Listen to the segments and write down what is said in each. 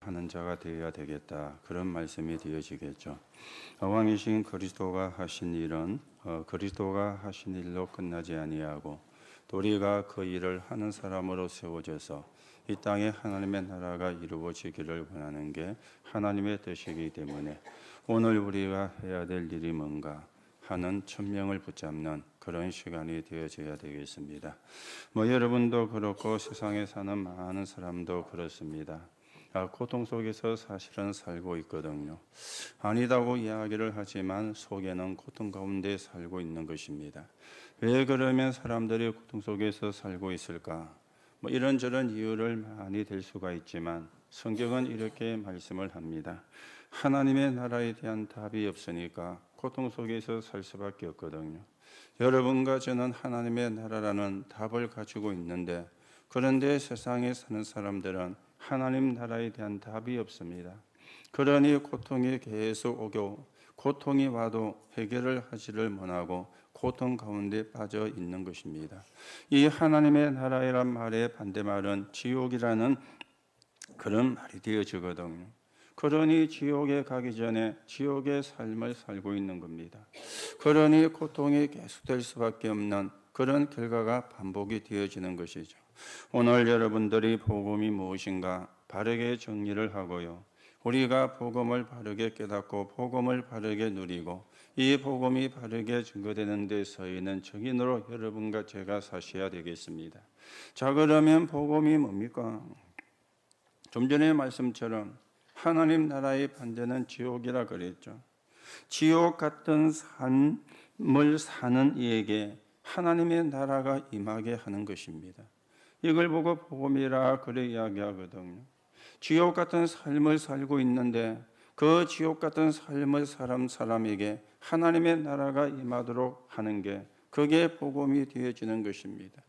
하는 자가 되어야 되겠다. 그런 말씀이 되어지겠죠. 왕이신 그리스도가 하신 일은 그리스도가 하신 일로 끝나지 아니하고 또 우리가 그 일을 하는 사람으로 세워져서 이 땅에 하나님의 나라가 이루어지기를 원하는 게 하나님의 뜻이기 때문에 오늘 우리가 해야 될 일이 뭔가 하는 천명을 붙잡는 그런 시간이 되어져야 되겠습니다. 여러분도 그렇고 세상에 사는 많은 사람도 그렇습니다. 고통 속에서 사실은 살고 있거든요. 아니다고 이야기를 하지만 속에는 고통 가운데 살고 있는 것입니다. 왜 그러면 사람들이 고통 속에서 살고 있을까? 이런저런 이유를 많이 댈 수가 있지만 성경은 이렇게 말씀을 합니다. 하나님의 나라에 대한 답이 없으니까 고통 속에서 살 수밖에 없거든요. 여러분과 저는 하나님의 나라라는 답을 가지고 있는데 그런데 세상에 사는 사람들은 하나님 나라에 대한 답이 없습니다. 그러니 고통이 계속 오고 고통이 와도 해결을 하지를 못하고 고통 가운데 빠져 있는 것입니다. 이 하나님의 나라란 말의 반대말은 지옥이라는 그런 말이 되어지거든요. 그러니 지옥에 가기 전에 지옥의 삶을 살고 있는 겁니다. 그러니 고통이 계속될 수밖에 없는 그런 결과가 반복이 되어지는 것이죠. 오늘 여러분들이 복음이 무엇인가 바르게 정리를 하고요. 우리가 복음을 바르게 깨닫고 복음을 바르게 누리고 이 복음이 바르게 증거되는 데 서있는 증인으로 여러분과 제가 사셔야 되겠습니다. 자, 그러면 복음이 뭡니까? 좀 전에 말씀처럼 하나님 나라의 반대는 지옥이라 그랬죠. 지옥 같은 삶을 사는 이에게 하나님의 나라가 임하게 하는 것입니다. 이걸 보고 복음이라 그래 이야기하거든요. 지옥 같은 삶을 살고 있는데 그 지옥 같은 삶을 사람에게 하나님의 나라가 임하도록 하는 게 그게 복음이 되어지는 것입니다.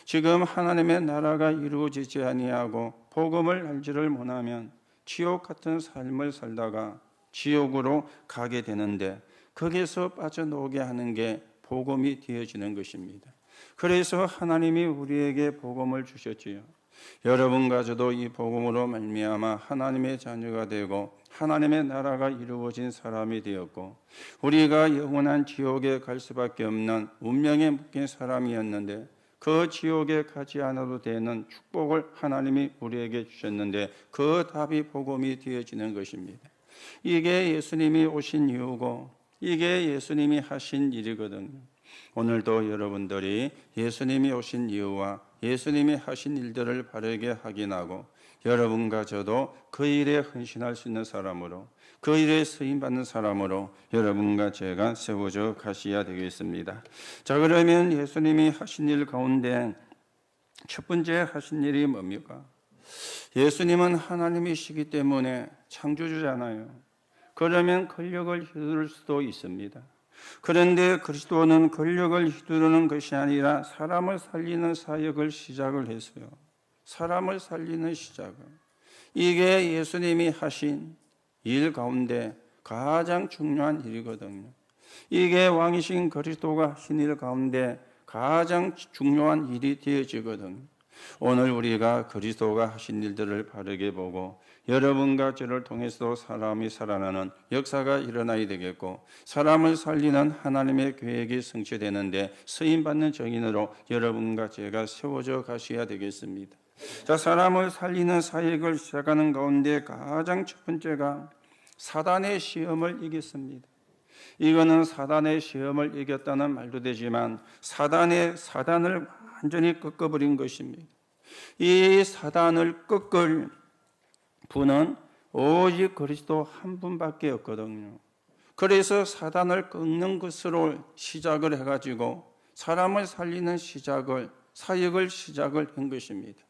지금 하나님의 나라가 이루어지지 아니하고 복음을 알지를 못하면 지옥 같은 삶을 살다가 지옥으로 가게 되는데 거기서 빠져나오게 하는 게 복음이 되어지는 것입니다. 그래서 하나님이 우리에게 복음을 주셨지요. 여러분과 저도 이 복음으로 말미암아 하나님의 자녀가 되고 하나님의 나라가 이루어진 사람이 되었고 우리가 영원한 지옥에 갈 수밖에 없는 운명에 묶인 사람이었는데 그 지옥에 가지 않아도 되는 축복을 하나님이 우리에게 주셨는데 그 답이 복음이 되어지는 것입니다. 이게 예수님이 오신 이유고 이게 예수님이 하신 일이거든요. 오늘도 여러분들이 예수님이 오신 이유와 예수님이 하신 일들을 바르게 확인하고 여러분과 저도 그 일에 헌신할 수 있는 사람으로 그 일에 쓰임받는 사람으로 여러분과 제가 세워져 가셔야 되겠습니다. 자, 그러면 예수님이 하신 일 가운데 첫 번째 하신 일이 뭡니까? 예수님은 하나님이시기 때문에 창조주잖아요. 그러면 권력을 휘두를 수도 있습니다. 그런데 그리스도는 권력을 휘두르는 것이 아니라 사람을 살리는 사역을 시작을 했어요. 사람을 살리는 시작을. 이게 예수님이 하신 일 가운데 가장 중요한 일이거든요. 이게 왕이신 그리스도가 하신 일 가운데 가장 중요한 일이 되어지거든요. 오늘 우리가 그리스도가 하신 일들을 바르게 보고 여러분과 저를 통해서도 사람이 살아나는 역사가 일어나야 되겠고 사람을 살리는 하나님의 계획이 성취되는데 쓰임받는 증인으로 여러분과 제가 세워져 가셔야 되겠습니다. 자, 사람을 살리는 사역을 시작하는 가운데 가장 첫 번째가 사단의 시험을 이겼습니다. 이거는 사단의 시험을 이겼다는 말도 되지만 사단을 완전히 꺾어버린 것입니다. 이 사단을 꺾을 분은 오직 그리스도 한 분밖에 없거든요. 그래서 사단을 꺾는 것으로 시작을 해가지고 사람을 살리는 사역을 시작을 한 것입니다.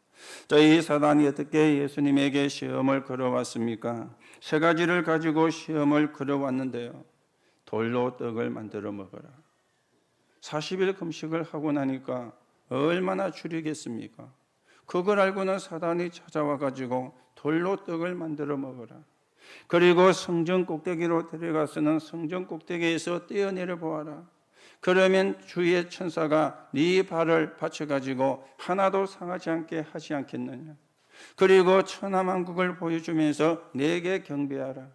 자, 이 사단이 어떻게 예수님에게 시험을 걸어왔습니까? 세 가지를 가지고 시험을 걸어왔는데요. 돌로 떡을 만들어 먹어라. 40일 금식을 하고 나니까 얼마나 줄이겠습니까? 그걸 알고는 사단이 찾아와 가지고 돌로 떡을 만들어 먹어라. 그리고 성전 꼭대기로 데려가서는 성전 꼭대기에서 뛰어내려 보아라. 그러면 주의 천사가 네 발을 받쳐 가지고 하나도 상하지 않게 하지 않겠느냐. 그리고 천하만국을 보여주면서 내게 경배하라.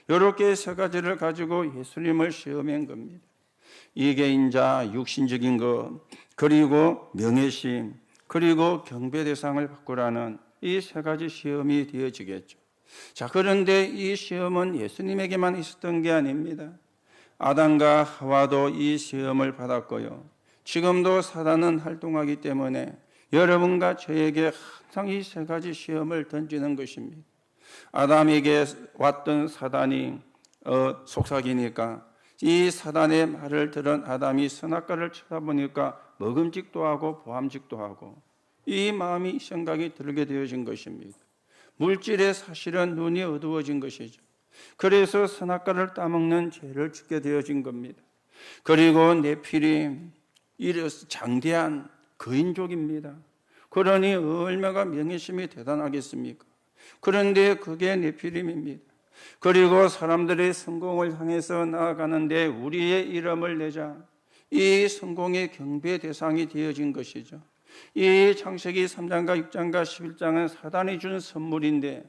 이렇게 세 가지를 가지고 예수님을 시험한 겁니다. 이게 이제 육신적인 것, 그리고 명예심, 그리고 경배 대상을 바꾸라는 이 세 가지 시험이 되어지겠죠. 자, 그런데 이 시험은 예수님에게만 있었던 게 아닙니다. 아담과 하와도 이 시험을 받았고요. 지금도 사단은 활동하기 때문에 여러분과 저에게 항상 이 세 가지 시험을 던지는 것입니다. 아담에게 왔던 사단이 속삭이니까 이 사단의 말을 들은 아담이 선악과를 쳐다보니까 먹음직도 하고 보암직도 하고 이 마음이 생각이 들게 되어진 것입니다. 물질의 사실은 눈이 어두워진 것이죠. 그래서 선악과를 따먹는 죄를 짓게 되어진 겁니다. 그리고 네피림, 장대한 거인족입니다. 그러니 얼마나 명예심이 대단하겠습니까? 그런데 그게 네피림입니다. 그리고 사람들의 성공을 향해서 나아가는데 우리의 이름을 내자, 이 성공의 경배 대상이 되어진 것이죠. 이 창세기 3장과 6장과 11장은 사단이 준 선물인데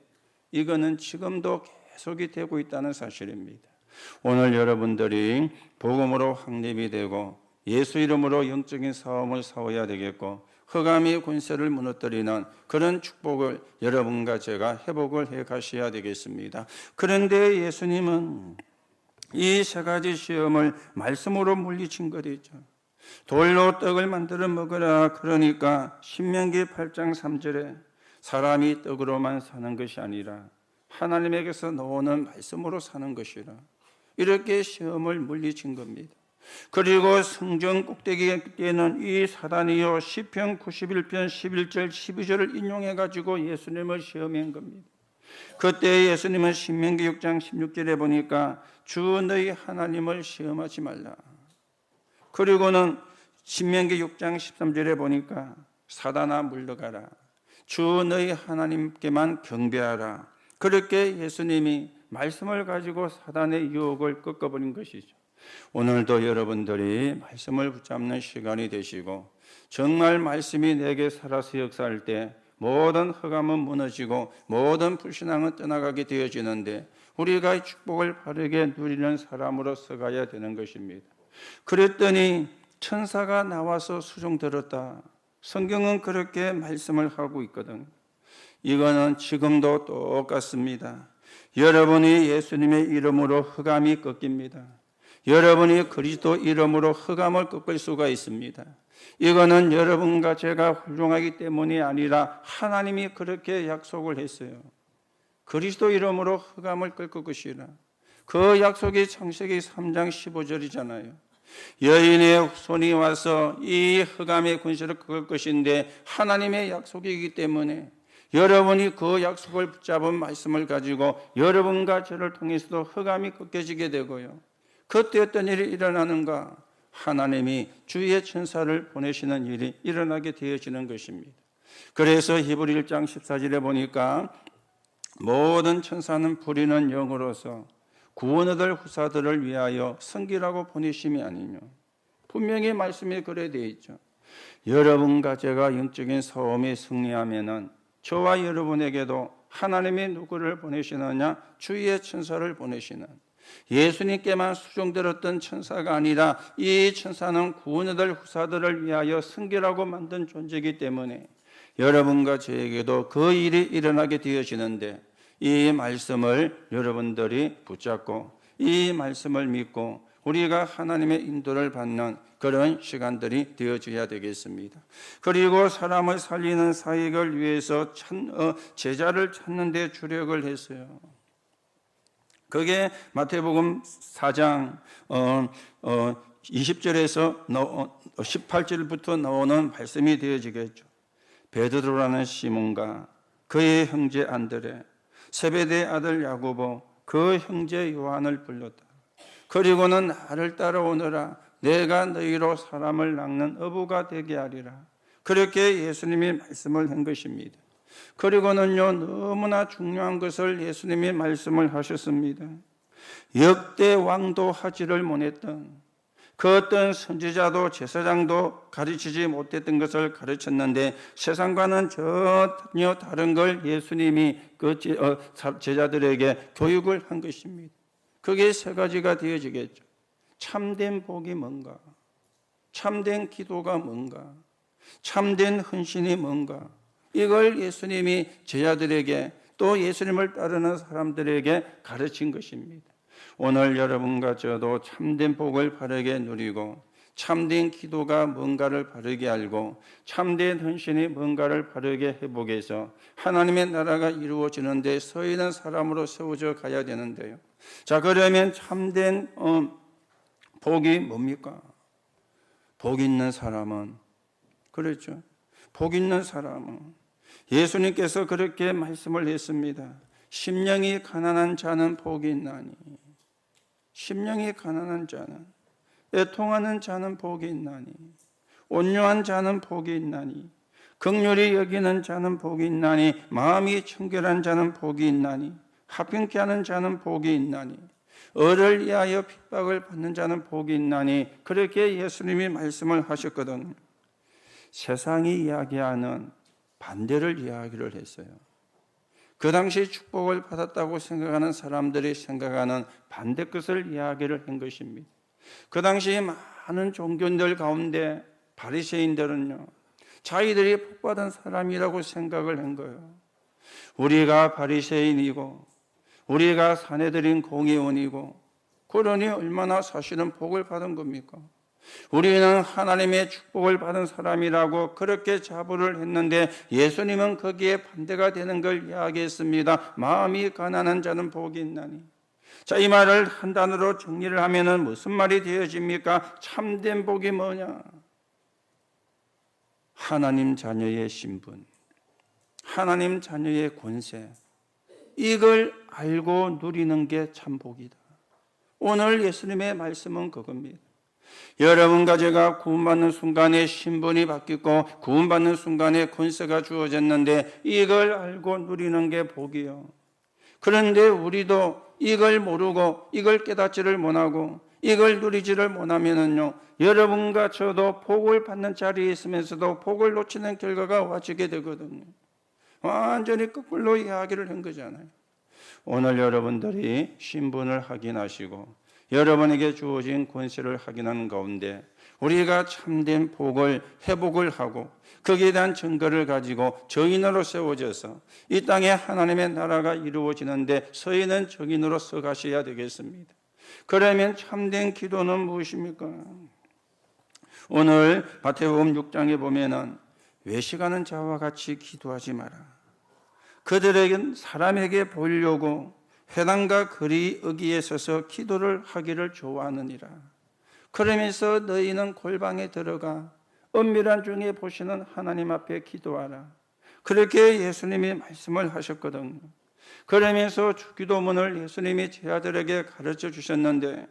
이거는 지금도 계속이 되고 있다는 사실입니다. 오늘 여러분들이 복음으로 확립이 되고 예수 이름으로 영적인 싸움을 싸워야 되겠고 흑암의 권세를 무너뜨리는 그런 축복을 여러분과 제가 회복을 해 가셔야 되겠습니다. 그런데 예수님은 이 세 가지 시험을 말씀으로 물리친 것이죠. 돌로 떡을 만들어 먹으라. 그러니까 신명기 8장 3절에 사람이 떡으로만 사는 것이 아니라 하나님에게서 나오는 말씀으로 사는 것이라, 이렇게 시험을 물리친 겁니다. 그리고 성전 꼭대기에는 이 사단이요 시편 91편 11절 12절을 인용해 가지고 예수님을 시험한 겁니다. 그때 예수님은 신명기 6장 16절에 보니까 주 너희 하나님을 시험하지 말라. 그리고는 신명기 6장 13절에 보니까 사단아 물러가라. 주 너희 하나님께만 경배하라. 그렇게 예수님이 말씀을 가지고 사단의 유혹을 꺾어버린 것이죠. 오늘도 여러분들이 말씀을 붙잡는 시간이 되시고 정말 말씀이 내게 살아서 역사할 때 모든 흑암은 무너지고 모든 불신앙은 떠나가게 되어지는데 우리가 이 축복을 바르게 누리는 사람으로서 가야 되는 것입니다. 그랬더니 천사가 나와서 수종 들었다. 성경은 그렇게 말씀을 하고 있거든. 이거는 지금도 똑같습니다. 여러분이 예수님의 이름으로 흑암이 꺾입니다. 여러분이 그리스도 이름으로 흑암을 꺾을 수가 있습니다. 이거는 여러분과 제가 훌륭하기 때문이 아니라 하나님이 그렇게 약속을 했어요. 그리스도 이름으로 흑암을 꺾을 것이라. 그 약속이 창세기 3장 15절이잖아요. 여인의 손이 와서 이 흑암의 권세를 꺾을 것인데 하나님의 약속이기 때문에 여러분이 그 약속을 붙잡은 말씀을 가지고 여러분과 저를 통해서도 흑암이 꺾여지게 되고요. 그때 어떤 일이 일어나는가? 하나님이 주의 천사를 보내시는 일이 일어나게 되어지는 것입니다. 그래서 히브리 1장 14절에 보니까 모든 천사는 부리는 영으로서 구원 얻을 후사들을 위하여 섬기라고 보내심이 아니며, 분명히 말씀이 그래 되어 있죠. 여러분과 제가 영적인 싸움에 승리하면은 저와 여러분에게도 하나님이 누구를 보내시느냐? 주의 천사를 보내시는, 예수님께만 수종들었던 천사가 아니라 이 천사는 구원 얻을 후사들을 위하여 섬기라고 만든 존재이기 때문에 여러분과 저에게도 그 일이 일어나게 되어지는데, 이 말씀을 여러분들이 붙잡고 이 말씀을 믿고 우리가 하나님의 인도를 받는 그런 시간들이 되어져야 되겠습니다. 그리고 사람을 살리는 사역을 위해서 제자를 찾는 데 주력을 했어요. 그게 마태복음 4장 20절에서 18절부터 나오는 말씀이 되어지겠죠. 베드로라는 시몬과 그의 형제 안드레, 세베대의 아들 야고보, 그 형제 요한을 불렀다. 그리고는 나를 따라오너라. 내가 너희로 사람을 낚는 어부가 되게 하리라. 그렇게 예수님이 말씀을 한 것입니다. 그리고는요, 너무나 중요한 것을 예수님이 말씀을 하셨습니다. 역대 왕도 하지를 못했던, 그 어떤 선지자도 제사장도 가르치지 못했던 것을 가르쳤는데 세상과는 전혀 다른 걸 예수님이 그 제자들에게 교육을 한 것입니다. 그게 세 가지가 되어지겠죠. 참된 복이 뭔가, 참된 기도가 뭔가, 참된 헌신이 뭔가, 이걸 예수님이 제자들에게 또 예수님을 따르는 사람들에게 가르친 것입니다. 오늘 여러분과 저도 참된 복을 바르게 누리고 참된 기도가 뭔가를 바르게 알고 참된 헌신이 뭔가를 바르게 회복해서 하나님의 나라가 이루어지는 데 서 있는 사람으로 세워져 가야 되는데요. 자, 그러면 참된 복이 뭡니까? 복 있는 사람은, 그렇죠, 복 있는 사람은 예수님께서 그렇게 말씀을 했습니다. 심령이 가난한 자는 복이 있나니, 심령이 가난한 자는, 애통하는 자는 복이 있나니, 온유한 자는 복이 있나니, 긍휼히 여기는 자는 복이 있나니, 마음이 청결한 자는 복이 있나니, 합병케 하는 자는 복이 있나니, 을을 위하여 핍박을 받는 자는 복이 있나니, 그렇게 예수님이 말씀을 하셨거든요. 세상이 이야기하는 반대를 이야기를 했어요. 그 당시 축복을 받았다고 생각하는 사람들이 생각하는 반대 것을 이야기를 한 것입니다. 그 당시 많은 종교인들 가운데 바리새인들은요, 자기들이 복받은 사람이라고 생각을 한 거예요. 우리가 바리새인이고 우리가 사내들인 공의원이고 그러니 얼마나 사실은 복을 받은 겁니까? 우리는 하나님의 축복을 받은 사람이라고 그렇게 자부를 했는데 예수님은 거기에 반대가 되는 걸 이야기했습니다. 마음이 가난한 자는 복이 있나니. 자, 이 말을 한 단어로 정리를 하면은 무슨 말이 되어집니까? 참된 복이 뭐냐? 하나님 자녀의 신분, 하나님 자녀의 권세, 이걸 알고 누리는 게 참 복이다. 오늘 예수님의 말씀은 그겁니다. 여러분과 제가 구원받는 순간에 신분이 바뀌고 구원받는 순간에 권세가 주어졌는데 이걸 알고 누리는 게 복이요. 그런데 우리도 이걸 모르고 이걸 깨닫지를 못하고 이걸 누리지를 못하면은요, 여러분과 저도 복을 받는 자리에 있으면서도 복을 놓치는 결과가 와지게 되거든요. 완전히 거꾸로 이야기를 한 거잖아요. 오늘 여러분들이 신분을 확인하시고 여러분에게 주어진 권세를 확인하는 가운데 우리가 참된 복을 회복을 하고 거기에 대한 증거를 가지고 정인으로 세워져서 이 땅에 하나님의 나라가 이루어지는데 서 있는 정인으로 서 가셔야 되겠습니다. 그러면 참된 기도는 무엇입니까? 오늘 마태복음 6장에 보면은 외식하는 자와 같이 기도하지 마라. 그들에겐 사람에게 보이려고 회당과 거리 어귀에 서서 기도를 하기를 좋아하느니라. 그러면서 너희는 골방에 들어가 은밀한 중에 보시는 하나님 앞에 기도하라. 그렇게 예수님이 말씀을 하셨거든요. 그러면서 주기도문을 예수님이 제자들에게 가르쳐 주셨는데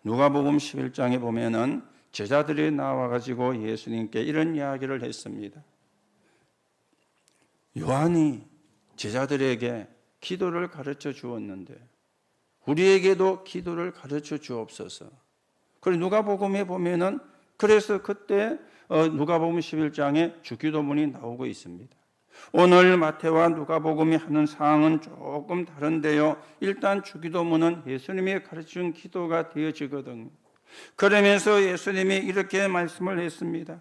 누가복음 11장에 보면은 제자들이 나와가지고 예수님께 이런 이야기를 했습니다. 요한이 제자들에게 기도를 가르쳐 주었는데 우리에게도 기도를 가르쳐 주옵소서. 그리고 누가복음에 보면은 그래서 그때 누가복음 11장에 주기도문이 나오고 있습니다. 오늘 마태와 누가복음이 하는 사항은 조금 다른데요. 일단 주기도문은 예수님이 가르친 기도가 되어지거든요. 그러면서 예수님이 이렇게 말씀을 했습니다.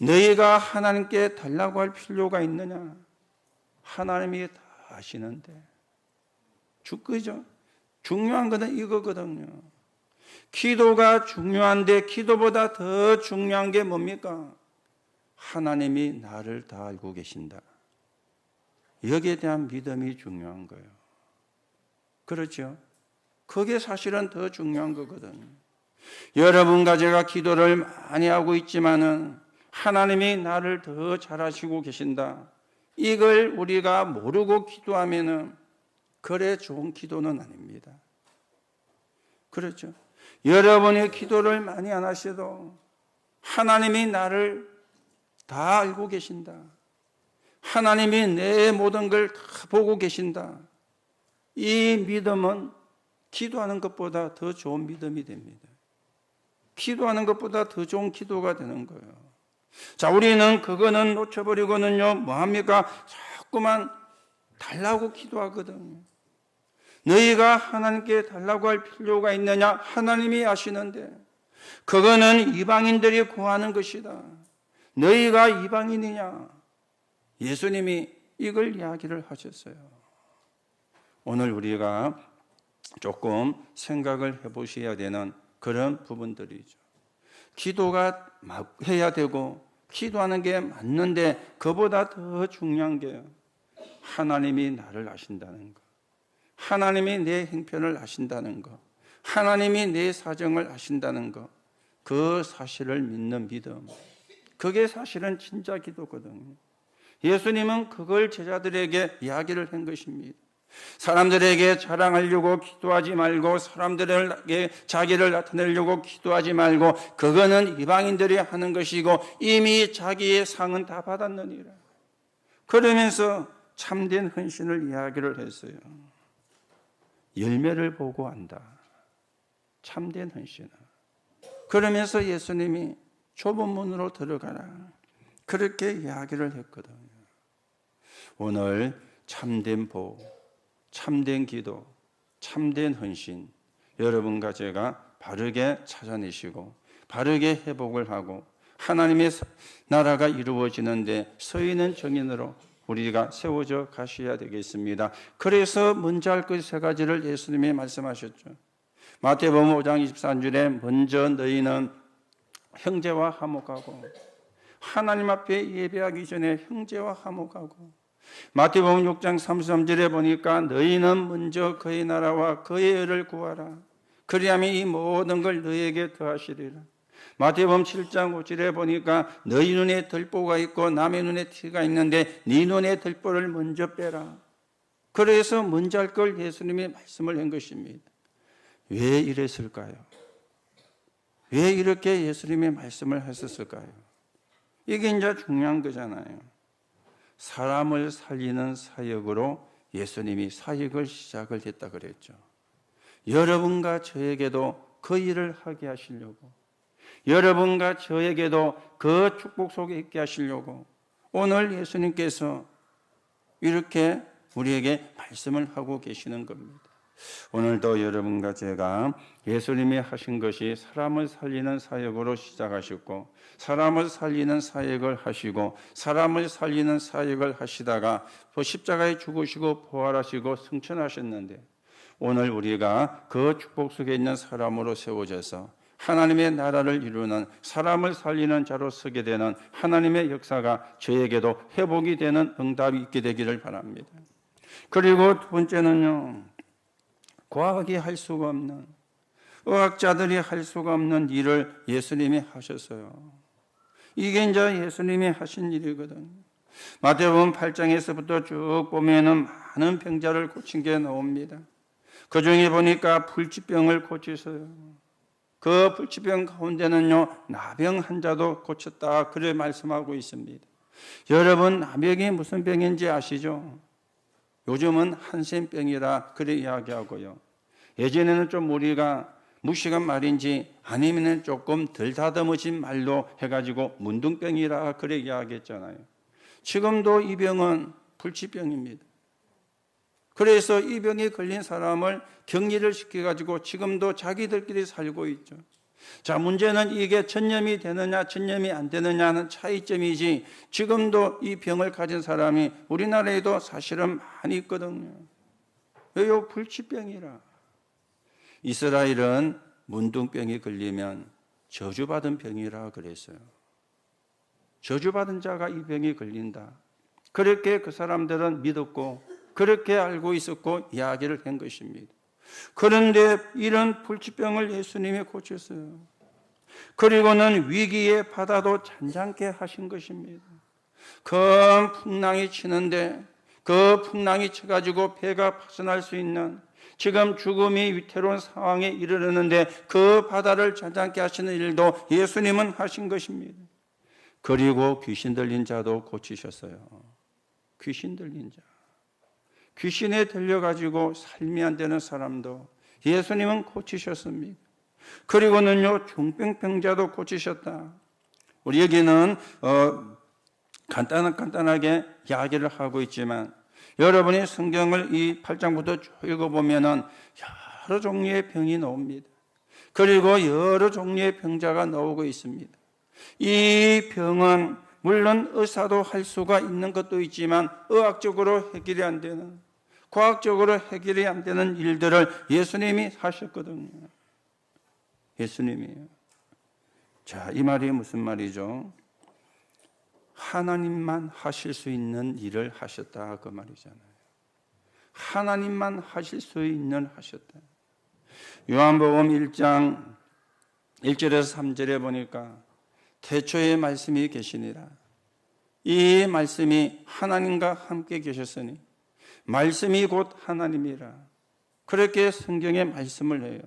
너희가 하나님께 달라고 할 필요가 있느냐? 하나님이 다 아시는데. 그죠? 중요한 것은 이거거든요. 기도가 중요한데 기도보다 더 중요한 게 뭡니까? 하나님이 나를 다 알고 계신다. 여기에 대한 믿음이 중요한 거예요. 그렇죠? 그게 사실은 더 중요한 거거든요. 여러분과 제가 기도를 많이 하고 있지만은 하나님이 나를 더 잘 아시고 계신다. 이걸 우리가 모르고 기도하면은 그래 좋은 기도는 아닙니다. 그렇죠? 여러분이 기도를 많이 안 하셔도 하나님이 나를 다 알고 계신다. 하나님이 내 모든 걸 다 보고 계신다. 이 믿음은 기도하는 것보다 더 좋은 믿음이 됩니다. 기도하는 것보다 더 좋은 기도가 되는 거예요. 자, 우리는 그거는 놓쳐버리고는요, 뭐합니까? 자꾸만 달라고 기도하거든요. 너희가 하나님께 달라고 할 필요가 있느냐? 하나님이 아시는데, 그거는 이방인들이 구하는 것이다. 너희가 이방인이냐? 예수님이 이걸 이야기를 하셨어요. 오늘 우리가 조금 생각을 해보셔야 되는 그런 부분들이죠. 기도가 해야 되고 기도하는 게 맞는데 그보다 더 중요한 게 하나님이 나를 아신다는 것, 하나님이 내 형편을 아신다는 것, 하나님이 내 사정을 아신다는 것, 그 사실을 믿는 믿음, 그게 사실은 진짜 기도거든요. 예수님은 그걸 제자들에게 이야기를 한 것입니다. 사람들에게 자랑하려고 기도하지 말고, 사람들에게 자기를 나타내려고 기도하지 말고, 그거는 이방인들이 하는 것이고 이미 자기의 상은 다 받았느니라. 그러면서 참된 헌신을 이야기를 했어요. 열매를 보고 안다, 참된 헌신을. 그러면서 예수님이 좁은 문으로 들어가라, 그렇게 이야기를 했거든요. 오늘 참된 복, 참된 기도, 참된 헌신, 여러분과 제가 바르게 찾아내시고 바르게 회복을 하고 하나님의 나라가 이루어지는데 서 있는 정인으로 우리가 세워져 가셔야 되겠습니다. 그래서 먼저 할 것 세 가지를 예수님이 말씀하셨죠. 마태복음 5장 23절에 먼저 너희는 형제와 화목하고, 하나님 앞에 예배하기 전에 형제와 화목하고, 마태복음 6장 33절에 보니까 너희는 먼저 그의 나라와 그의 의를 구하라, 그리하면 이 모든 걸 너희에게 더하시리라. 마태복음 7장 5절에 보니까 너희 눈에 들보가 있고 남의 눈에 티가 있는데 네 눈에 들보를 먼저 빼라. 그래서 먼저 할 걸 예수님이 말씀을 한 것입니다. 왜 이랬을까요? 왜 이렇게 예수님이 말씀을 하셨을까요? 이게 이제 중요한 거잖아요. 사람을 살리는 사역으로 예수님이 사역을 시작을 했다 그랬죠. 여러분과 저에게도 그 일을 하게 하시려고, 여러분과 저에게도 그 축복 속에 있게 하시려고 오늘 예수님께서 이렇게 우리에게 말씀을 하고 계시는 겁니다. 오늘도 여러분과 제가 예수님이 하신 것이 사람을 살리는 사역으로 시작하셨고, 사람을 살리는 사역을 하시고, 사람을 살리는 사역을 하시다가 또 십자가에 죽으시고 부활하시고 승천하셨는데, 오늘 우리가 그 축복 속에 있는 사람으로 세워져서 하나님의 나라를 이루는, 사람을 살리는 자로 서게 되는 하나님의 역사가 저에게도 회복이 되는 응답이 있게 되기를 바랍니다. 그리고 두 번째는요, 과학이 할 수가 없는, 의학자들이 할 수가 없는 일을 예수님이 하셨어요. 이게 이제 예수님이 하신 일이거든요. 마태복음 8장에서부터 쭉 보면은 많은 병자를 고친 게 나옵니다. 그 중에 보니까 불치병을 고치셔요. 그 불치병 가운데는요, 나병 환자도 고쳤다, 그래 말씀하고 있습니다. 여러분, 나병이 무슨 병인지 아시죠? 요즘은 한센병이라 그래 이야기하고요. 예전에는 좀 우리가 무식한 말인지 아니면 조금 덜 다듬어진 말로 해가지고 문둥병이라 그래 이야기했잖아요. 지금도 이 병은 불치병입니다. 그래서 이 병에 걸린 사람을 격리를 시켜가지고 지금도 자기들끼리 살고 있죠. 자, 문제는 이게 전염이 되느냐 전염이 안 되느냐는 차이점이지, 지금도 이 병을 가진 사람이 우리나라에도 사실은 많이 있거든요. 왜요? 불치병이라. 이스라엘은 문둥병이 걸리면 저주받은 병이라 그랬어요. 저주받은 자가 이 병이 걸린다, 그렇게 그 사람들은 믿었고 그렇게 알고 있었고 이야기를 한 것입니다. 그런데 이런 불치병을 예수님이 고쳤어요. 그리고는 위기의 바다도 잔잔케 하신 것입니다. 큰 풍랑이 치는데 그 풍랑이 쳐가지고 배가 파손할 수 있는, 지금 죽음이 위태로운 상황에 이르렀는데 그 바다를 잔잔케 하시는 일도 예수님은 하신 것입니다. 그리고 귀신 들린 자도 고치셨어요. 귀신 들린 자, 귀신에 들려가지고 삶이 안 되는 사람도 예수님은 고치셨습니다. 그리고는요 중병병자도 고치셨다. 우리에게는 간단하게 이야기를 하고 있지만 여러분이 성경을 이 8장부터 쭉 읽어보면은 여러 종류의 병이 나옵니다. 그리고 여러 종류의 병자가 나오고 있습니다. 이 병은 물론 의사도 할 수가 있는 것도 있지만 의학적으로 해결이 안 되는, 과학적으로 해결이 안 되는 일들을 예수님이 하셨거든요. 예수님이요. 자, 이 말이 무슨 말이죠? 하나님만 하실 수 있는 일을 하셨다 그 말이잖아요. 하나님만 하실 수 있는 하셨다. 요한복음 1장 1절에서 3절에 보니까 태초에 말씀이 계시니라. 이 말씀이 하나님과 함께 계셨으니 말씀이 곧 하나님이라. 그렇게 성경에 말씀을 해요.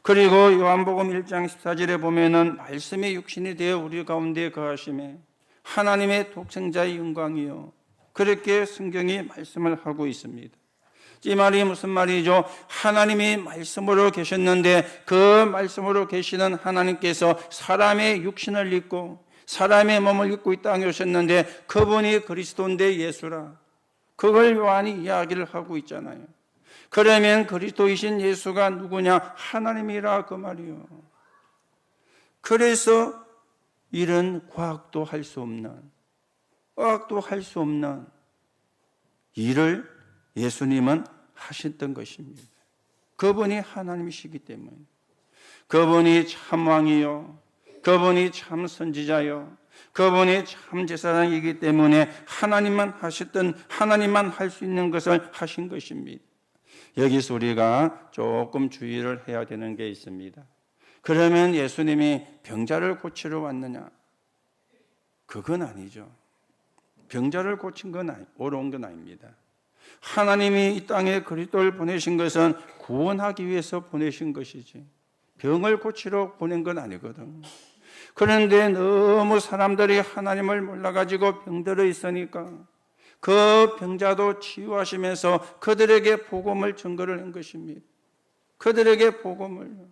그리고 요한복음 1장 14절에 보면은 말씀이 육신이 되어 우리 가운데 거하심에 하나님의 독생자의 영광이요. 그렇게 성경이 말씀을 하고 있습니다. 이 말이 무슨 말이죠? 하나님이 말씀으로 계셨는데 그 말씀으로 계시는 하나님께서 사람의 육신을 입고 사람의 몸을 입고 이 땅에 오셨는데 그분이 그리스도인데 예수라. 그걸 요한이 이야기를 하고 있잖아요. 그러면 그리스도이신 예수가 누구냐? 하나님이라 그 말이요. 그래서 이런 과학도 할 수 없는, 의학도 할 수 없는 일을 예수님은 하셨던 것입니다. 그분이 하나님이시기 때문에. 그분이 참 왕이요, 그분이 참 선지자요, 그분이 참 제사장이기 때문에 하나님만 할 수 있는 것을 하신 것입니다. 여기서 우리가 조금 주의를 해야 되는 게 있습니다. 그러면 예수님이 병자를 고치러 왔느냐? 그건 아니죠. 병자를 고친 건 옳은 건 아닙니다. 하나님이 이 땅에 그리스도를 보내신 것은 구원하기 위해서 보내신 것이지 병을 고치러 보낸 건 아니거든. 그런데 너무 사람들이 하나님을 몰라가지고 병들어 있으니까 그 병자도 치유하시면서 그들에게 복음을 전거를 한 것입니다. 그들에게 복음을.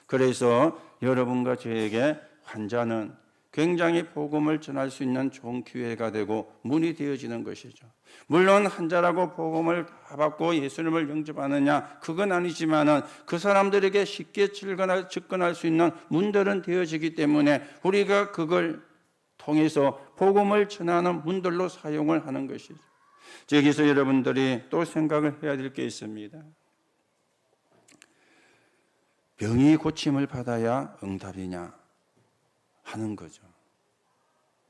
그래서 여러분과 저에게 환자는 굉장히 복음을 전할 수 있는 좋은 기회가 되고 문이 되어지는 것이죠. 물론 환자라고 복음을 다 받고 예수님을 영접하느냐 그건 아니지만은 그 사람들에게 쉽게 접근할 수 있는 문들은 되어지기 때문에 우리가 그걸 통해서 복음을 전하는 문들로 사용을 하는 것이죠. 여기서 여러분들이 또 생각을 해야 될 게 있습니다. 병이 고침을 받아야 응답이냐 하는 거죠.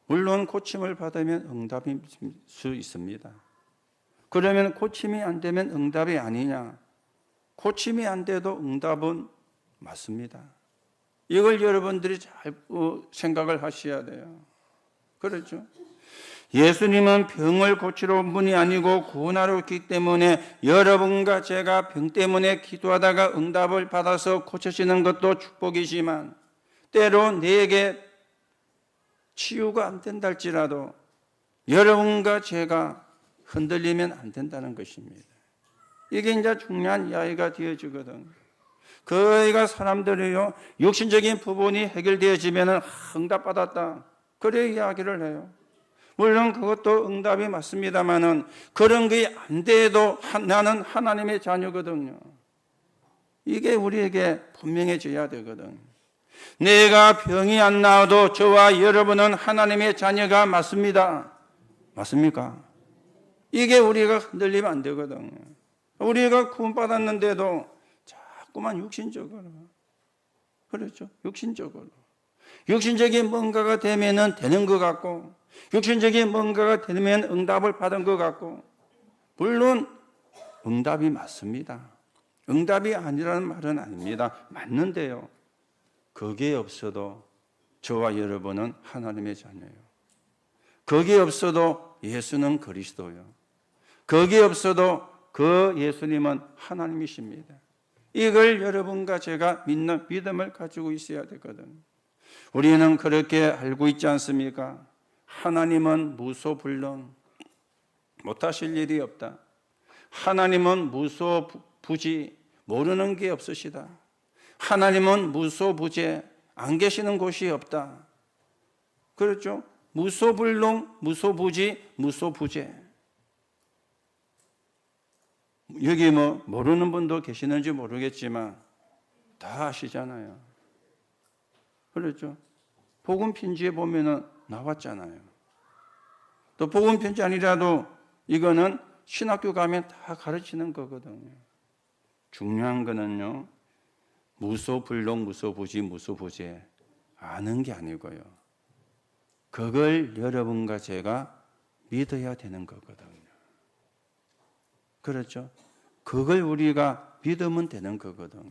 물론 고침을 받으면 응답일 수 있습니다. 그러면 고침이 안 되면 응답이 아니냐? 고침이 안 돼도 응답은 맞습니다. 이걸 여러분들이 잘 생각을 하셔야 돼요. 그렇죠? 예수님은 병을 고치러 온 분이 아니고 구원하러 왔기 때문에 여러분과 제가 병 때문에 기도하다가 응답을 받아서 고쳐지는 것도 축복이지만 때로 내게 치유가 안 된다 할지라도 여러분과 제가 흔들리면 안 된다는 것입니다. 이게 이제 중요한 이야기가 되어지거든. 그이가 사람들이요 육신적인 부분이 해결되어지면 응답받았다 그래 이야기를 해요. 물론 그것도 응답이 맞습니다만은 그런 게 안 돼도 나는 하나님의 자녀거든요. 이게 우리에게 분명해져야 되거든. 내가 병이 안 나와도 저와 여러분은 하나님의 자녀가 맞습니다. 맞습니까? 이게 우리가 흔들리면 안 되거든. 우리가 구원받았는데도 자꾸만 육신적으로 그렇죠. 육신적인 뭔가가 되면은 되는 것 같고 육신적인 뭔가가 되면 응답을 받은 것 같고 물론 응답이 맞습니다. 응답이 아니라는 말은 아닙니다. 맞는데요. 그게 없어도 저와 여러분은 하나님의 자녀예요. 그게 없어도 예수는 그리스도예요. 그게 없어도 그 예수님은 하나님이십니다. 이걸 여러분과 제가 믿는 믿음을 가지고 있어야 되거든. 우리는 그렇게 알고 있지 않습니까? 하나님은 무소불능, 못하실 일이 없다. 하나님은 무소부지, 모르는 게 없으시다. 하나님은 무소부재, 안 계시는 곳이 없다. 그렇죠? 무소불능, 무소부지, 무소부재. 여기 모르는 분도 계시는지 모르겠지만 다 아시잖아요. 그렇죠? 복음 편지에 보면은 나왔잖아요. 또 복음 편지 아니라도 이거는 신학교 가면 다 가르치는 거거든요. 중요한 거는요, 무소불능, 무소부지, 무소부재 아는 게 아니고요. 그걸 여러분과 제가 믿어야 되는 거거든요. 그렇죠? 그걸 우리가 믿으면 되는 거거든요.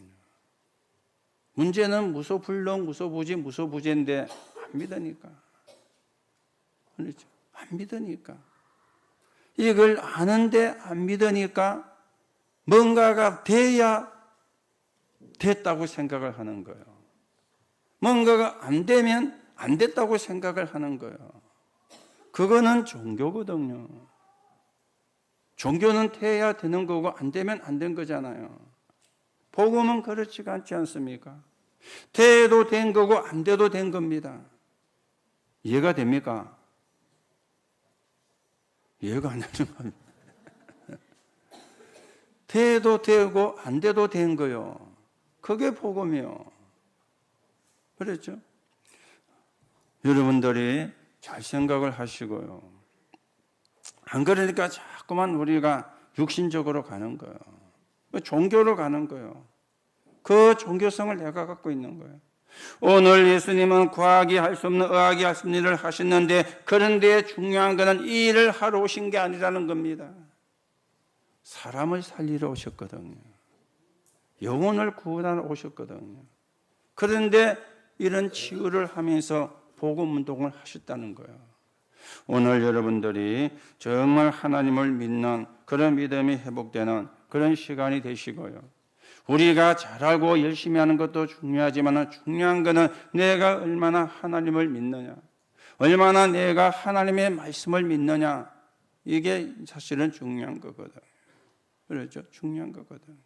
문제는 무소불능, 무소부지, 무소부재인데 안 믿으니까. 그렇죠? 안 믿으니까. 이걸 아는데 안 믿으니까 뭔가가 돼야 됐다고 생각을 하는 거예요. 뭔가가 안 되면 안 됐다고 생각을 하는 거예요. 그거는 종교거든요. 종교는 돼야 되는 거고 안 되면 안 된 거잖아요. 복음은 그렇지가 않지 않습니까? 돼도 된 거고 안 돼도 된 겁니다. 이해가 됩니까? 이해가 안 되는 겁니다. 돼도 되고 안 돼도 된 거요. 그게 복음이요. 그렇죠? 여러분들이 잘 생각을 하시고요. 안 그러니까 자꾸만 우리가 육신적으로 가는 거예요. 종교로 가는 거예요. 그 종교성을 내가 갖고 있는 거예요. 오늘 예수님은 과학이 할 수 없는 의학이 할 수 없는 일을 하셨는데, 그런데 중요한 것은 이 일을 하러 오신 게 아니라는 겁니다. 사람을 살리러 오셨거든요. 영혼을 구원하러 오셨거든요. 그런데 이런 치유를 하면서 복음 운동을 하셨다는 거예요. 오늘 여러분들이 정말 하나님을 믿는 그런 믿음이 회복되는 그런 시간이 되시고요. 우리가 잘 알고 열심히 하는 것도 중요하지만 중요한 것은 내가 얼마나 하나님을 믿느냐, 얼마나 내가 하나님의 말씀을 믿느냐, 이게 사실은 중요한 거거든. 그렇죠? 중요한 거거든.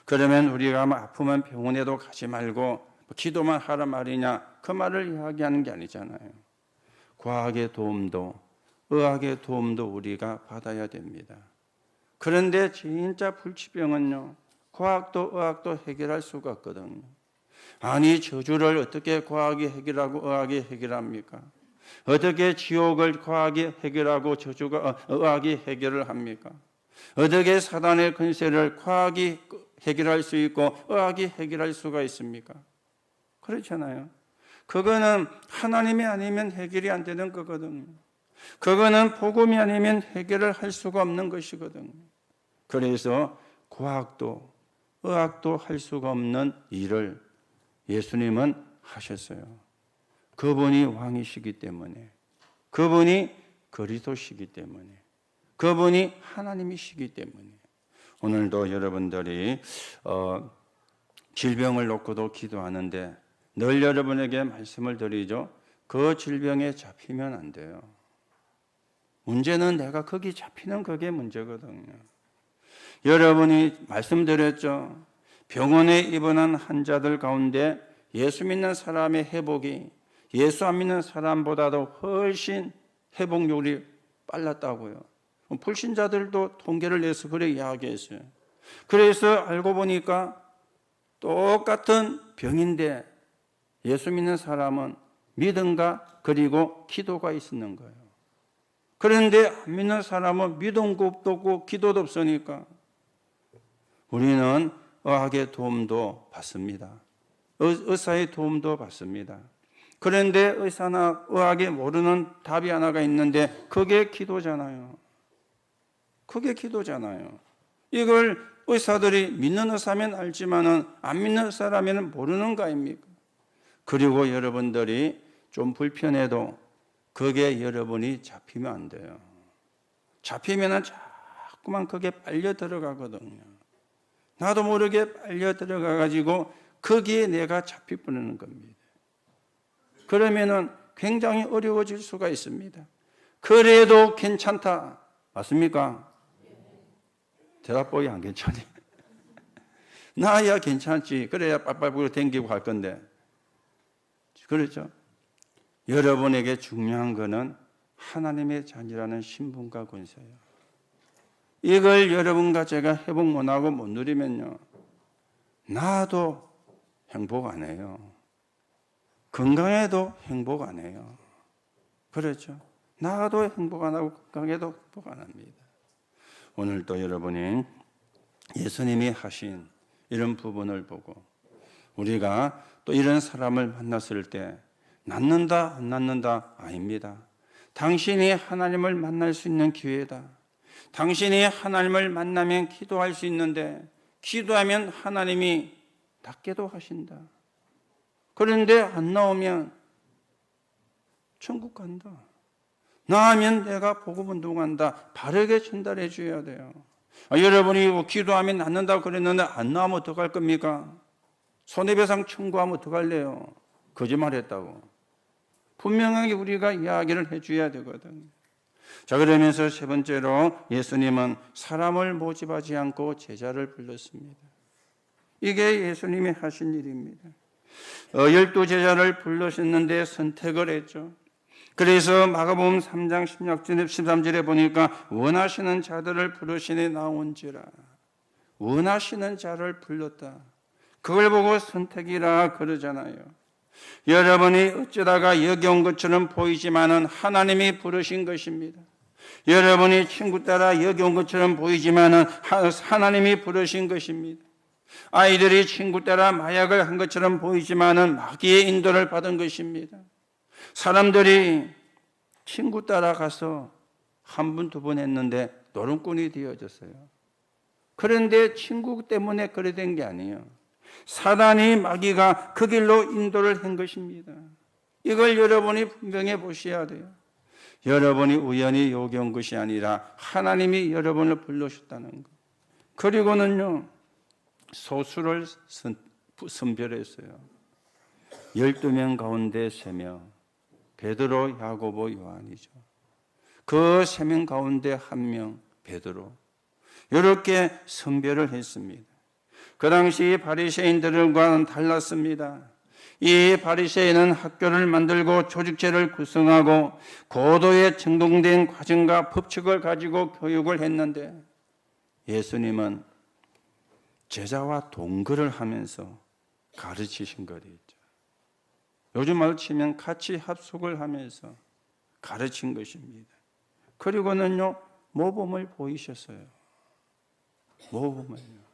그러면 우리가 아프면 병원에도 가지 말고 기도만 하라 말이냐, 그 말을 이야기하는 게 아니잖아요. 과학의 도움도 의학의 도움도 우리가 받아야 됩니다. 그런데 진짜 불치병은요, 과학도 의학도 해결할 수가 없거든요. 아니, 저주를 어떻게 과학이 해결하고 의학이 해결합니까? 어떻게 지옥을 과학이 해결하고 의학이 해결을 합니까? 어떻게 사단의 권세를 과학이 해결할 수 있고 의학이 해결할 수가 있습니까? 그렇잖아요. 그거는 하나님이 아니면 해결이 안 되는 거거든요. 그거는 복음이 아니면 해결을 할 수가 없는 것이거든요. 그래서 과학도 의학도 할 수가 없는 일을 예수님은 하셨어요. 그분이 왕이시기 때문에, 그분이 그리스도시기 때문에, 그분이 하나님이시기 때문에. 오늘도 여러분들이 질병을 놓고도 기도하는데 늘 여러분에게 말씀을 드리죠. 그 질병에 잡히면 안 돼요. 문제는 내가 거기 잡히는 그게 문제거든요. 여러분이 말씀드렸죠. 병원에 입원한 환자들 가운데 예수 믿는 사람의 회복이 예수 안 믿는 사람보다도 훨씬 회복률이 빨랐다고요. 불신자들도 통계를 내서 그렇게 이야기했어요. 그래서 알고 보니까 똑같은 병인데 예수 믿는 사람은 믿음과 그리고 기도가 있는 거예요. 그런데 안 믿는 사람은 믿음도 없고 기도도 없으니까 우리는 의학의 도움도 받습니다. 의사의 도움도 받습니다. 그런데 의사나 의학이 모르는 답이 하나가 있는데 그게 기도잖아요. 그게 기도잖아요. 이걸 의사들이 믿는 의사면 알지만은 안 믿는 의사라면 모르는 거 아닙니까? 그리고 여러분들이 좀 불편해도 그게 여러분이 잡히면 안 돼요. 잡히면은 자꾸만 그게 빨려 들어가거든요. 나도 모르게 빨려 들어가가지고 거기에 내가 잡혀버리는 겁니다. 그러면은 굉장히 어려워질 수가 있습니다. 그래도 괜찮다. 맞습니까? 대답보기 안 괜찮아요. 나야 괜찮지. 그래야 빨빨 댕기고 갈 건데. 그렇죠? 여러분에게 중요한 것은 하나님의 자녀라는 신분과 권세예요. 이걸 여러분과 제가 회복 못하고 못 누리면요, 나도 행복 안 해요. 건강해도 행복 안 해요. 그렇죠? 나도 행복 안 하고 건강해도 행복 안 합니다. 오늘 또 여러분이 예수님이 하신 이런 부분을 보고 우리가 또 이런 사람을 만났을 때 낫는다 안 낫는다 아닙니다. 당신이 하나님을 만날 수 있는 기회다. 당신이 하나님을 만나면 기도할 수 있는데 기도하면 하나님이 낫게도 하신다. 그런데 안 나오면 천국 간다. 나으면 내가 복음 운동한다. 바르게 전달해 줘야 돼요. 여러분이 뭐 기도하면 낫는다고 그랬는데 안 나오면 어떡할 겁니까? 손해배상 청구하면 어떡할래요? 거짓말했다고. 분명하게 우리가 이야기를 해줘야 되거든요. 자, 그러면서 세 번째로 예수님은 사람을 모집하지 않고 제자를 불렀습니다. 이게 예수님이 하신 일입니다. 12제자를 불러셨는데 선택을 했죠. 그래서 마가복음 3장 13절에 보니까 원하시는 자들을 부르시니 나온지라. 원하시는 자를 불렀다. 그걸 보고 선택이라 그러잖아요. 여러분이 어쩌다가 여기 온 것처럼 보이지만은 하나님이 부르신 것입니다. 여러분이 친구 따라 여기 온 것처럼 보이지만은 하나님이 부르신 것입니다. 아이들이 친구 따라 마약을 한 것처럼 보이지만은 마귀의 인도를 받은 것입니다. 사람들이 친구 따라 가서 한 번, 두 번 했는데 노름꾼이 되어졌어요. 그런데 친구 때문에 그래 된 게 아니에요. 사단이 마귀가 그 길로 인도를 한 것입니다. 이걸 여러분이 분명히 보셔야 돼요. 여러분이 우연히 여기 온 것이 아니라 하나님이 여러분을 불러주셨다는 것. 그리고는요, 소수를 선별했어요. 12명 가운데 3명. 베드로, 야고보, 요한이죠. 그 3명 가운데 1명, 베드로. 이렇게 선별을 했습니다. 그 당시 바리새인들과는 달랐습니다. 이 바리새인은 학교를 만들고 조직체를 구성하고 고도의 정돈된 과정과 법칙을 가지고 교육을 했는데 예수님은 제자와 동거를 하면서 가르치신 것이 있죠. 요즘 말로 치면 같이 합숙을 하면서 가르친 것입니다. 그리고는요, 모범을 보이셨어요. 모범을요.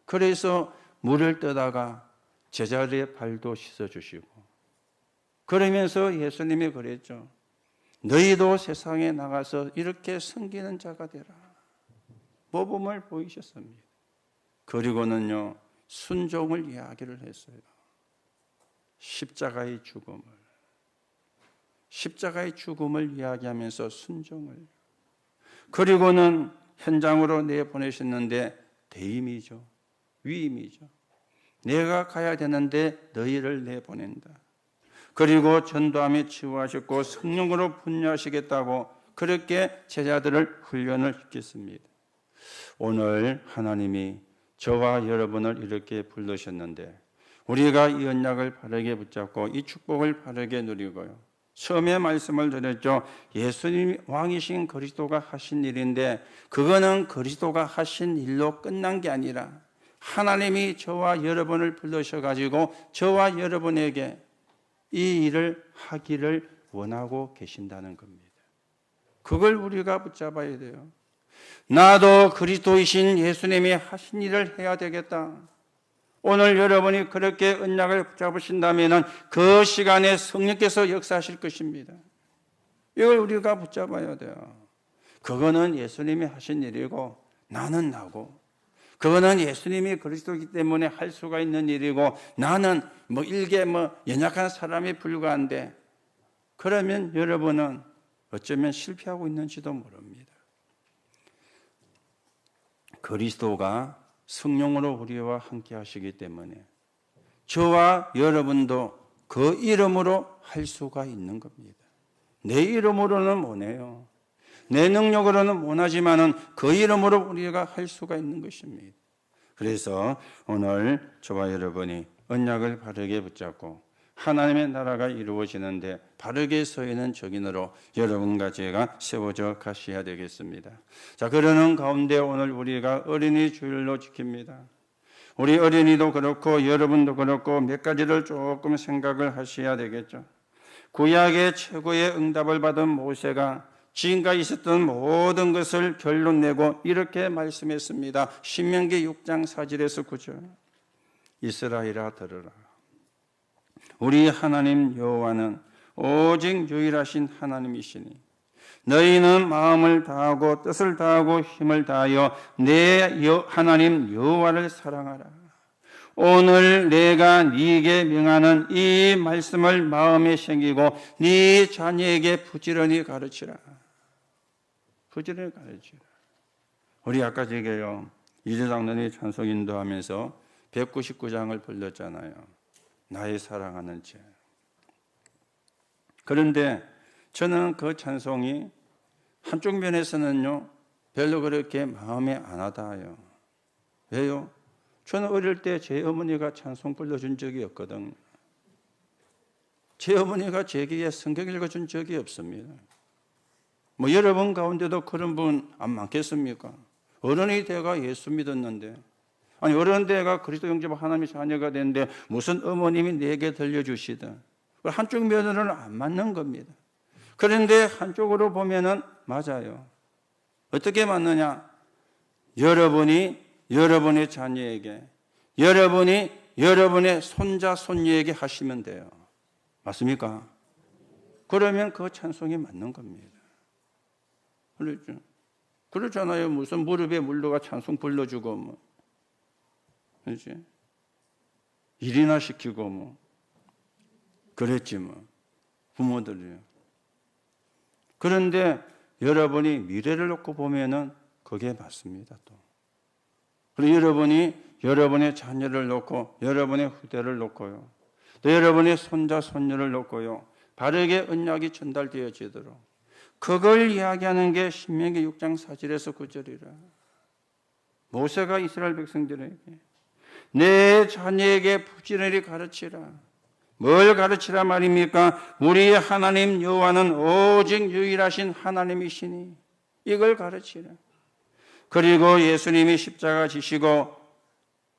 그래서 물을 떠다가 제자들의 발도 씻어주시고 그러면서 예수님이 그랬죠. 너희도 세상에 나가서 이렇게 섬기는 자가 되라. 모범을 보이셨습니다. 그리고는요, 순종을 이야기를 했어요. 십자가의 죽음을 이야기하면서 순종을. 그리고는 현장으로 내보내셨는데 대임이죠. 위임이죠. 내가 가야 되는데 너희를 내보낸다. 그리고 전도함에 치유하셨고 성령으로 분야하시겠다고 그렇게 제자들을 훈련을 시켰습니다. 오늘 하나님이 저와 여러분을 이렇게 부르셨는데 우리가 이 언약을 바르게 붙잡고 이 축복을 바르게 누리고요. 처음에 말씀을 드렸죠. 예수님이 왕이신 그리스도가 하신 일인데 그거는 그리스도가 하신 일로 끝난 게 아니라 하나님이 저와 여러분을 불러셔가지고 저와 여러분에게 이 일을 하기를 원하고 계신다는 겁니다. 그걸 우리가 붙잡아야 돼요. 나도 그리스도이신 예수님이 하신 일을 해야 되겠다. 오늘 여러분이 그렇게 언약을 붙잡으신다면 그 시간에 성령께서 역사하실 것입니다. 이걸 우리가 붙잡아야 돼요. 그거는 예수님이 하신 일이고 나는 나고 그거는 예수님이 그리스도이기 때문에 할 수가 있는 일이고 나는 일개 연약한 사람이 불과한데 그러면 여러분은 어쩌면 실패하고 있는지도 모릅니다. 그리스도가 성령으로 우리와 함께 하시기 때문에 저와 여러분도 그 이름으로 할 수가 있는 겁니다. 내 이름으로는 못해요. 내 능력으로는 못하지만은 그 이름으로 우리가 할 수가 있는 것입니다. 그래서 오늘 저와 여러분이 언약을 바르게 붙잡고 하나님의 나라가 이루어지는데 바르게 서 있는 적인으로 여러분과 제가 세워져 가셔야 되겠습니다. 자, 그러는 가운데 오늘 우리가 어린이 주일로 지킵니다. 우리 어린이도 그렇고 여러분도 그렇고 몇 가지를 조금 생각을 하셔야 되겠죠. 구약의 최고의 응답을 받은 모세가 지금까지 있었던 모든 것을 결론 내고 이렇게 말씀했습니다. 신명기 6장 4절에서 9절. 이스라엘아 들으라. 우리 하나님 여호와는 오직 유일하신 하나님이시니 너희는 마음을 다하고 뜻을 다하고 힘을 다하여 내 하나님 여호와를 사랑하라. 오늘 내가 네게 명하는 이 말씀을 마음에 새기고 네 자녀에게 부지런히 가르치라. 부지런히 가르치라. 우리 아까 제게요 이재 장로님이 찬송 인도하면서 199장을 불렀잖아요. 나의 사랑하는 죄. 그런데 저는 그 찬송이 한쪽 면에서는요 별로 그렇게 마음에 안 와닿아요. 왜요? 저는 어릴 때 제 어머니가 찬송 불러준 적이 없거든요. 제 어머니가 제 귀에 성경 읽어준 적이 없습니다. 뭐 여러분 가운데도 그런 분 안 많겠습니까? 어른이 돼가 예수 믿었는데, 아니 어른 돼가 그리스도 영접 하나님의 자녀가 됐는데 무슨 어머님이 내게 들려주시든 한쪽 면으로는 안 맞는 겁니다. 그런데 한쪽으로 보면은 맞아요. 어떻게 맞느냐? 여러분이 여러분의 자녀에게, 여러분이 여러분의 손자 손녀에게 하시면 돼요. 맞습니까? 그러면 그 찬송이 맞는 겁니다. 그렇죠? 그렇잖아요. 무슨 무릎에 물러가 찬송 불러주고 뭐, 그렇지? 일이나 시키고 뭐, 그랬지 뭐, 부모들이요. 그런데 여러분이 미래를 놓고 보면은 그게 맞습니다. 또. 그리고 여러분이 여러분의 자녀를 놓고, 여러분의 후대를 놓고요, 또 여러분의 손자 손녀를 놓고요, 바르게 언약이 전달되어지도록 그걸 이야기하는 게 신명기 6장 4절에서 9절이라. 모세가 이스라엘 백성들에게 내 자녀에게 부지런히 가르치라. 뭘 가르치라 말입니까? 우리 하나님 여호와는 오직 유일하신 하나님이시니 이걸 가르치라. 그리고 예수님이 십자가 지시고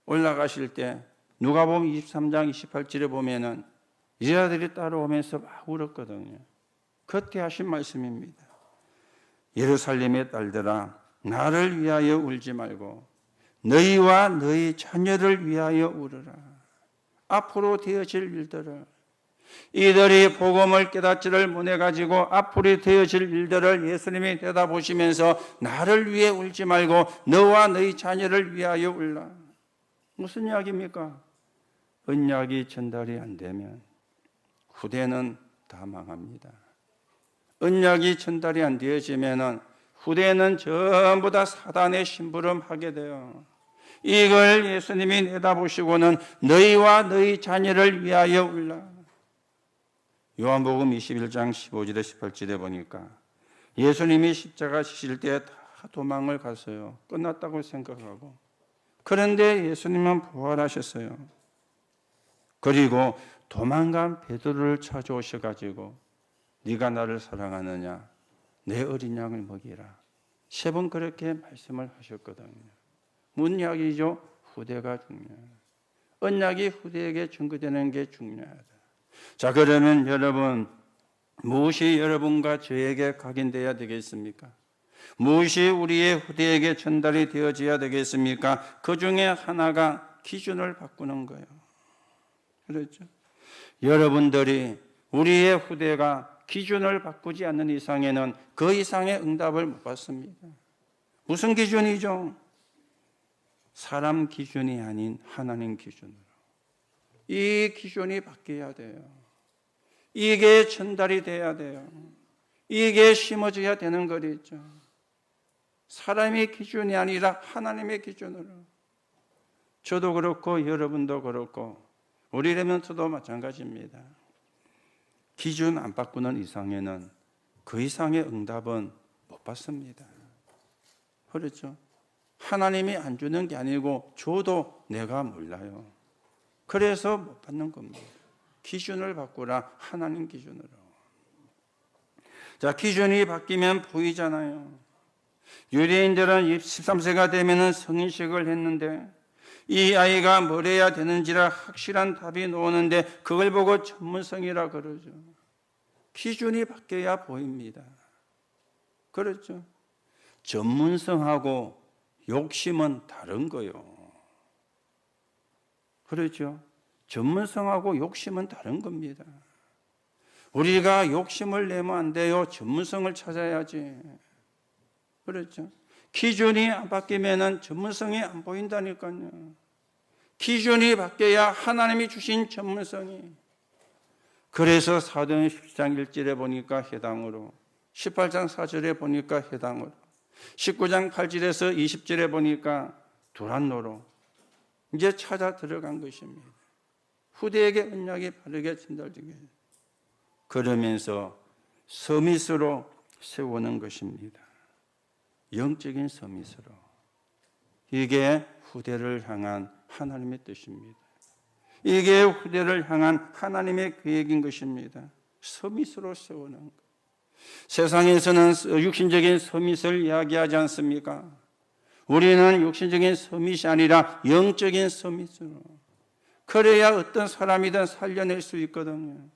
올라가실 때 누가복음 23장 28절에 보면은 이스라엘들이 따라오면서 막 울었거든요. 그때 하신 말씀입니다. 예루살렘의 딸들아, 나를 위하여 울지 말고 너희와 너희 자녀를 위하여 울으라. 앞으로 되어질 일들을, 이들이 복음을 깨닫지를 못해가지고 앞으로 되어질 일들을 예수님이 내다보시면서 나를 위해 울지 말고 너와 너희 자녀를 위하여 울라. 무슨 이야기입니까? 언약이 전달이 안 되면 후대는 다 망합니다. 언약이 전달이 안 되어지면 후대는 전부 다 사단의 심부름하게 돼요. 이걸 예수님이 내다보시고는 너희와 너희 자녀를 위하여 울라. 요한복음 21장 15절에 18절에 보니까 예수님이 십자가 지실 때 다 도망을 갔어요. 끝났다고 생각하고. 그런데 예수님은 부활하셨어요. 그리고 도망간 베드로를 찾아오셔가지고 네가 나를 사랑하느냐? 내 어린 양을 먹이라. 3번 그렇게 말씀을 하셨거든요. 무슨 이야기죠? 후대가 중요하다. 언약이 후대에게 전거되는 게 중요하다. 자, 그러면 여러분, 무엇이 여러분과 저에게 각인되어야 되겠습니까? 무엇이 우리의 후대에게 전달이 되어져야 되겠습니까? 그 중에 하나가 기준을 바꾸는 거예요. 그렇죠? 여러분들이 우리의 후대가 기준을 바꾸지 않는 이상에는 그 이상의 응답을 못 받습니다. 무슨 기준이죠? 사람 기준이 아닌 하나님 기준으로. 이 기준이 바뀌어야 돼요. 이게 전달이 돼야 돼요. 이게 심어져야 되는 거겠죠. 사람의 기준이 아니라 하나님의 기준으로. 저도 그렇고 여러분도 그렇고 우리 레몬트도 마찬가지입니다. 기준 안 바꾸는 이상에는 그 이상의 응답은 못 받습니다. 그렇죠? 하나님이 안 주는 게 아니고 줘도 내가 몰라요. 그래서 못 받는 겁니다. 기준을 바꾸라. 하나님 기준으로. 자, 기준이 바뀌면 보이잖아요. 유대인들은 13세가 되면 성인식을 했는데 이 아이가 뭘 해야 되는지라 확실한 답이 나오는데 그걸 보고 전문성이라 그러죠. 기준이 바뀌어야 보입니다. 그렇죠? 전문성하고 욕심은 다른 거요. 그렇죠? 전문성하고 욕심은 다른 겁니다. 우리가 욕심을 내면 안 돼요. 전문성을 찾아야지. 그렇죠? 기준이 안 바뀌면 전문성이 안 보인다니까요. 기준이 바뀌어야 하나님이 주신 전문성이. 그래서 사도행 17장 1절에 보니까 해당으로, 18장 4절에 보니까 해당으로, 19장 8절에서 20절에 보니까 두란노로 이제 찾아 들어간 것입니다. 후대에게 언약이 바르게 전달되게. 그러면서 서밋으로 세우는 것입니다. 영적인 서밋으로. 이게 후대를 향한 하나님의 뜻입니다. 이게 후대를 향한 하나님의 계획인 것입니다. 서밋으로 세우는 것. 세상에서는 육신적인 서밋을 이야기하지 않습니까? 우리는 육신적인 서밋이 아니라 영적인 서밋으로. 그래야 어떤 사람이든 살려낼 수 있거든요.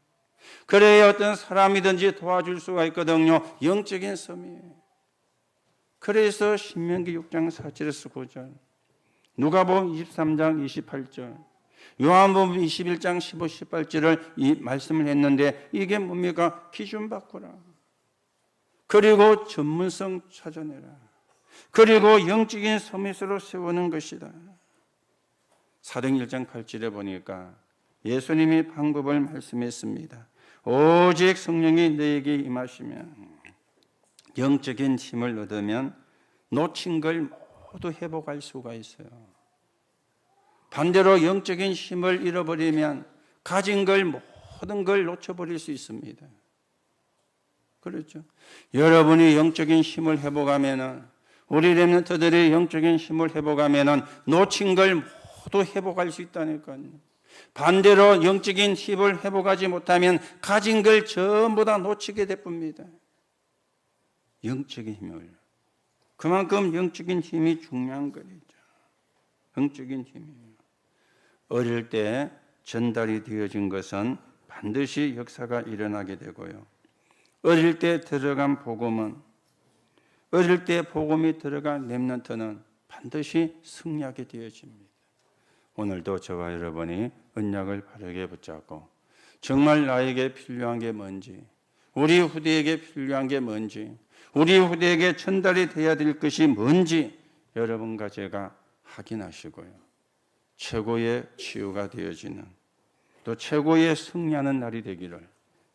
그래야 어떤 사람이든지 도와줄 수가 있거든요. 영적인 서밋. 그래서 신명기 6장 4절에서 9절, 누가복음 23장 28절, 요한복음 21장 15, 18절을 이 말씀을 했는데 이게 뭡니까? 기준 바꾸라. 그리고 전문성 찾아내라. 그리고 영적인 서밋으로 세우는 것이다. 사도행 1장 8절에 보니까 예수님이 방법을 말씀했습니다. 오직 성령이 너에게 임하시면 영적인 힘을 얻으면 놓친 걸 모두 회복할 수가 있어요. 반대로 영적인 힘을 잃어버리면 가진 걸 모든 걸 놓쳐버릴 수 있습니다. 그렇죠? 여러분이 영적인 힘을 회복하면, 우리 렘넌트들이 영적인 힘을 회복하면 놓친 걸 모두 회복할 수 있다니까요. 반대로 영적인 힘을 회복하지 못하면 가진 걸 전부 다 놓치게 됩니다. 영적인 힘을. 그만큼 영적인 힘이 중요한 거죠. 영적인 힘이에요. 어릴 때 전달이 되어진 것은 반드시 역사가 일어나게 되고요. 어릴 때 들어간 복음은, 어릴 때 복음이 들어간 렘넌트는 반드시 승리하게 되어집니다. 오늘도 저와 여러분이 언약을 바르게 붙잡고 정말 나에게 필요한 게 뭔지, 우리 후대에게 필요한 게 뭔지, 우리 후대에게 전달이 돼야 될 것이 뭔지 여러분과 제가 확인하시고요. 최고의 치유가 되어지는, 또 최고의 승리하는 날이 되기를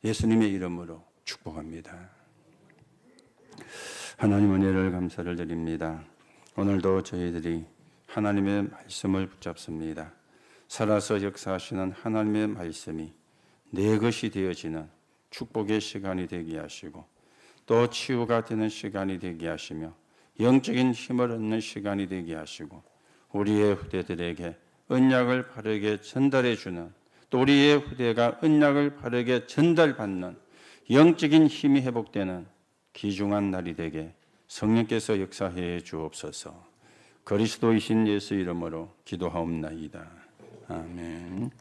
예수님의 이름으로 축복합니다. 하나님 은혜를 감사를 드립니다. 오늘도 저희들이 하나님의 말씀을 붙잡습니다. 살아서 역사하시는 하나님의 말씀이 내 것이 되어지는 축복의 시간이 되게 하시고, 또 치유가 되는 시간이 되게 하시며 영적인 힘을 얻는 시간이 되게 하시고, 우리의 후대들에게 언약을 바르게 전달해 주는, 또 우리의 후대가 언약을 바르게 전달받는 영적인 힘이 회복되는 귀중한 날이 되게 성령께서 역사해 주옵소서. 그리스도이신 예수 이름으로 기도하옵나이다. 아멘.